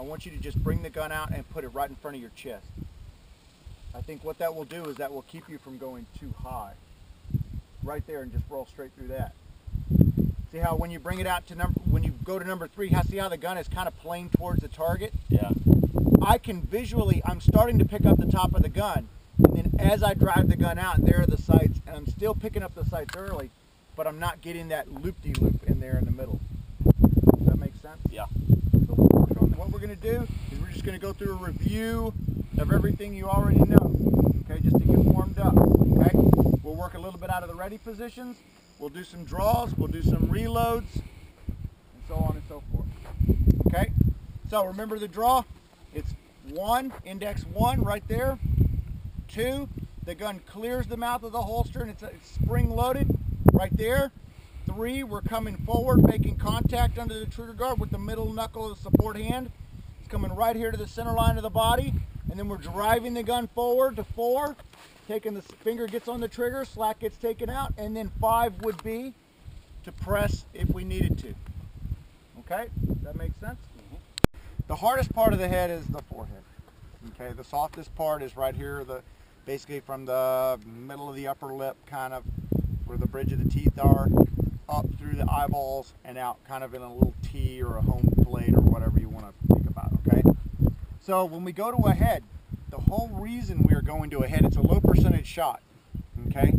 I want you to just bring the gun out and put it right in front of your chest. I think what that will do is that will keep you from going too high. Right there, and just roll straight through that. See how when you bring it out to when you go to number 3, see how the gun is kind of playing towards the target? Yeah. I can visually, I'm starting to pick up the top of the gun, and then as I drive the gun out, there are the sights, and I'm still picking up the sights early, but I'm not getting that loop-de-loop in there in the middle. Does that make sense? Yeah. So what we're going to do is we're just going to go through a review of everything you already know, okay, just to get warmed up, okay? We'll work a little bit out of the ready positions, we'll do some draws, we'll do some reloads, and so on and so forth, okay? So remember the draw, it's 1, index 1 right there, 2, the gun clears the mouth of the holster and it's spring loaded right there, 3, we're coming forward, making contact under the trigger guard with the middle knuckle of the support hand, it's coming right here to the center line of the body, and then we're driving the gun forward to 4, taking the finger gets on the trigger, slack gets taken out, and then 5 would be to press if we needed to. Okay, does that make sense? Mm-hmm. The hardest part of the head is the forehead. Okay, the softest part is right here, basically from the middle of the upper lip, kind of where the bridge of the teeth are, up through the eyeballs and out, kind of in a little T or a home plate or whatever you want to think about. Okay, so when we go to a head, the whole reason we are going to a head, it's a low percentage shot, okay?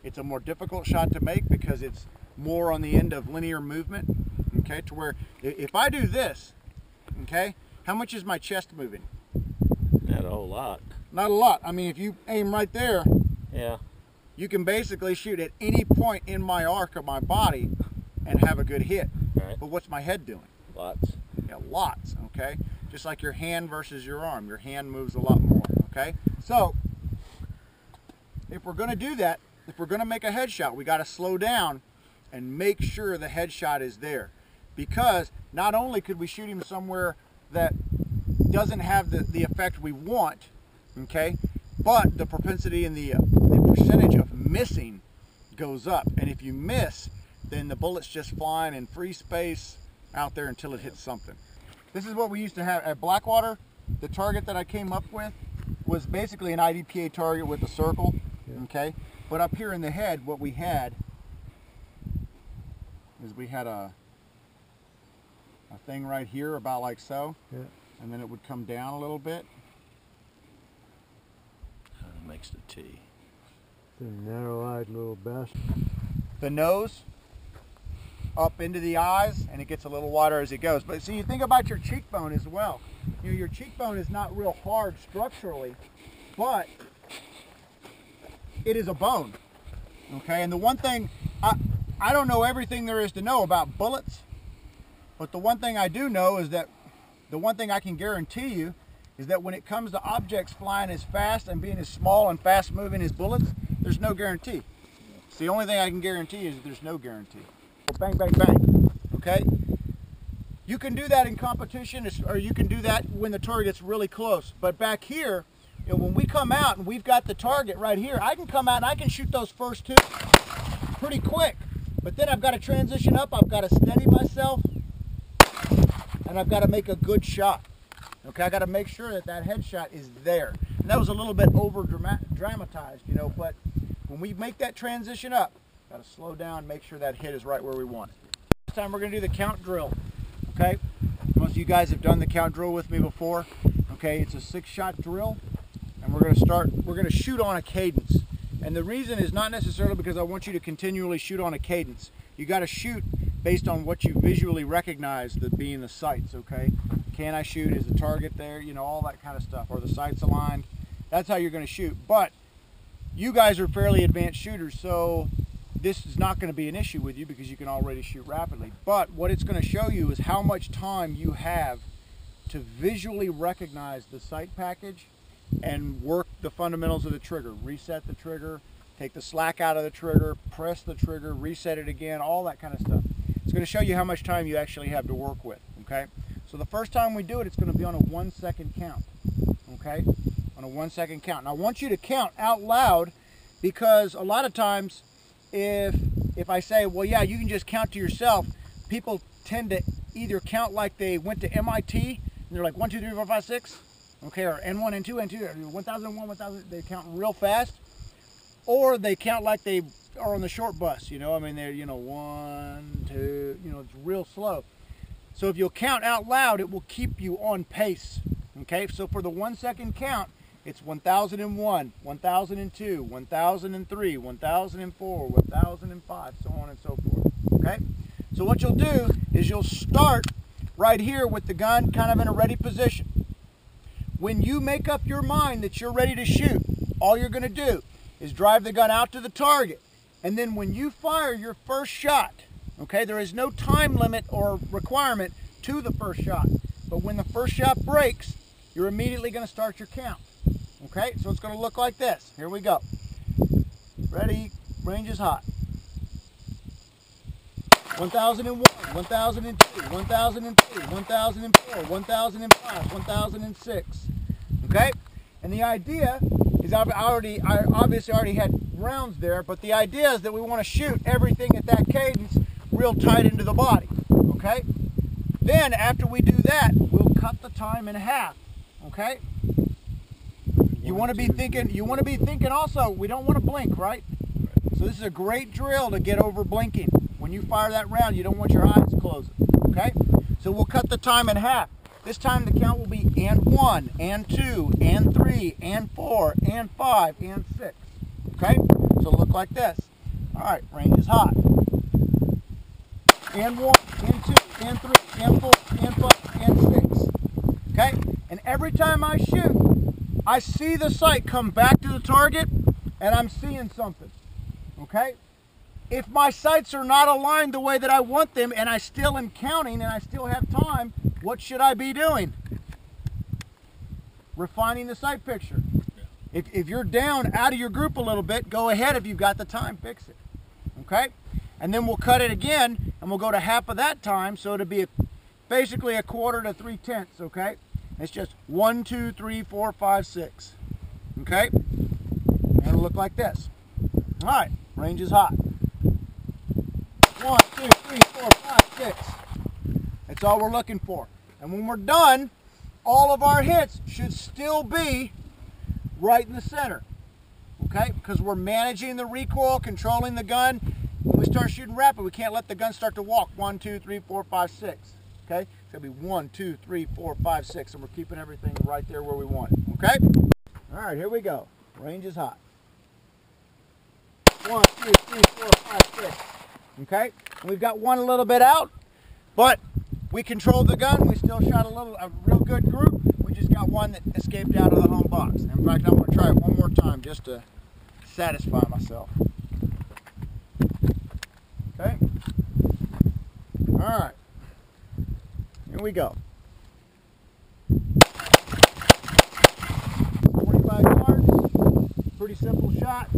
It's a more difficult shot to make because it's more on the end of linear movement, okay? To where if I do this, okay, how much is my chest moving? Not a whole lot. Not a lot. I mean, if you aim right there, yeah, you can basically shoot at any point in my arc of my body and have a good hit. Right. But what's my head doing? Lots. Yeah, lots, okay? Just like your hand versus your arm. Your hand moves a lot more, okay? So, if we're going to do that, if we're going to make a headshot, we got to slow down and make sure the headshot is there. Because not only could we shoot him somewhere that doesn't have the effect we want, okay, but the propensity and the percentage of missing goes up. And if you miss, then the bullet's just flying in free space out there until it hits something. This is what we used to have at Blackwater. The target that I came up with was basically an IDPA target with a circle, okay? But up here in the head, what we had is we had a thing right here about like so, and then it would come down a little bit. That makes the T. It's a narrow-eyed little bastard. The nose up into the eyes, and it gets a little wider as it goes. But see, you think about your cheekbone as well. You know, your cheekbone is not real hard structurally, but it is a bone. Okay, and the one thing, I don't know everything there is to know about bullets, but the one thing I do know is that the one thing I can guarantee you is that when it comes to objects flying as fast and being as small and fast moving as bullets, there's no guarantee. It's the only thing I can guarantee is that there's no guarantee. Bang, bang, bang, okay? You can do that in competition, or you can do that when the target's really close. But back here, you know, when we come out and we've got the target right here, I can come out and I can shoot those first 2 pretty quick. But then I've got to transition up, I've got to steady myself, and I've got to make a good shot. Okay, I got to make sure that that headshot is there. And that was a little bit over dramatized, you know, but when we make that transition up, got to slow down, make sure that hit is right where we want it. This time we're going to do the count drill, okay? Most of you guys have done the count drill with me before, okay? It's a 6-shot drill, and we're going to shoot on a cadence. And the reason is not necessarily because I want you to continually shoot on a cadence. You got to shoot based on what you visually recognize that being the sights, okay? Can I shoot? Is the target there? You know, all that kind of stuff. Are the sights aligned? That's how you're going to shoot. But you guys are fairly advanced shooters, so this is not going to be an issue with you because you can already shoot rapidly. But what it's going to show you is how much time you have to visually recognize the sight package and work the fundamentals of the trigger. Reset the trigger, take the slack out of the trigger, press the trigger, reset it again, all that kind of stuff. It's going to show you how much time you actually have to work with, okay? So the first time we do it, it's going to be on a 1-second count, okay? On a 1-second count. And I want you to count out loud because a lot of times if I say, well, yeah, you can just count to yourself, people tend to either count like they went to MIT they're like 1, 2, 3, 4, 5, 6. Okay, or N1, N2, N2, 1001, 1000. They count real fast, or they count like they are on the short bus. You know, I mean, they're 1, 2. You know, it's real slow. So if you'll count out loud, it will keep you on pace. Okay, so for the 1 second count, it's 1001, 1002, 1003, 1004, 1005, so on and so forth. Okay, so what you'll do is you'll start right here with the gun kind of in a ready position. When you make up your mind that you're ready to shoot, all you're going to do is drive the gun out to the target. And then when you fire your first shot, okay, there is no time limit or requirement to the first shot. But when the first shot breaks, you're immediately going to start your count. Okay, so it's going to look like this. Here we go. Ready, range is hot. 1001, 1002, 1003, 1004, 1005, 1006. Okay? And the idea is I obviously already had rounds there, but the idea is that we want to shoot everything at that cadence real tight into the body. Okay? Then after we do that, we'll cut the time in half. Okay? You want to be thinking also, we don't want to blink, right? So this is a great drill to get over blinking. When you fire that round, you don't want your eyes closing, okay? So we'll cut the time in half. This time the count will be and 1, and 2, and 3, and 4, and 5, and 6, okay? So look like this. All right, range is hot. And 1, and 2, and 3, and 4, and 5, and 6, okay? And every time I shoot, I see the sight come back to the target, and I'm seeing something, okay? If my sights are not aligned the way that I want them, and I still am counting, and I still have time, what should I be doing? Refining the sight picture. If you're down out of your group a little bit, go ahead. If you've got the time, fix it, okay? And then we'll cut it again, and we'll go to half of that time, so it'll be basically a quarter to 3/10, okay? It's just 1, 2, 3, 4, 5, 6. Okay? And it'll look like this. Alright, range is hot. 1, 2, 3, 4, 5, 6. That's all we're looking for. And when we're done, all of our hits should still be right in the center. Okay? Because we're managing the recoil, controlling the gun. When we start shooting rapid, we can't let the gun start to walk. 1, 2, 3, 4, 5, 6. Okay? It's going to be 1, 2, 3, 4, 5, 6, and we're keeping everything right there where we want it. Okay? All right, here we go. Range is hot. 1, 2, 3, 4, 5, 6. Okay? And we've got one a little bit out, but we controlled the gun. We still shot a real good group. We just got one that escaped out of the home box. In fact, I'm going to try it one more time just to satisfy myself. Okay? All right. Here we go. 25 yards, pretty simple shot.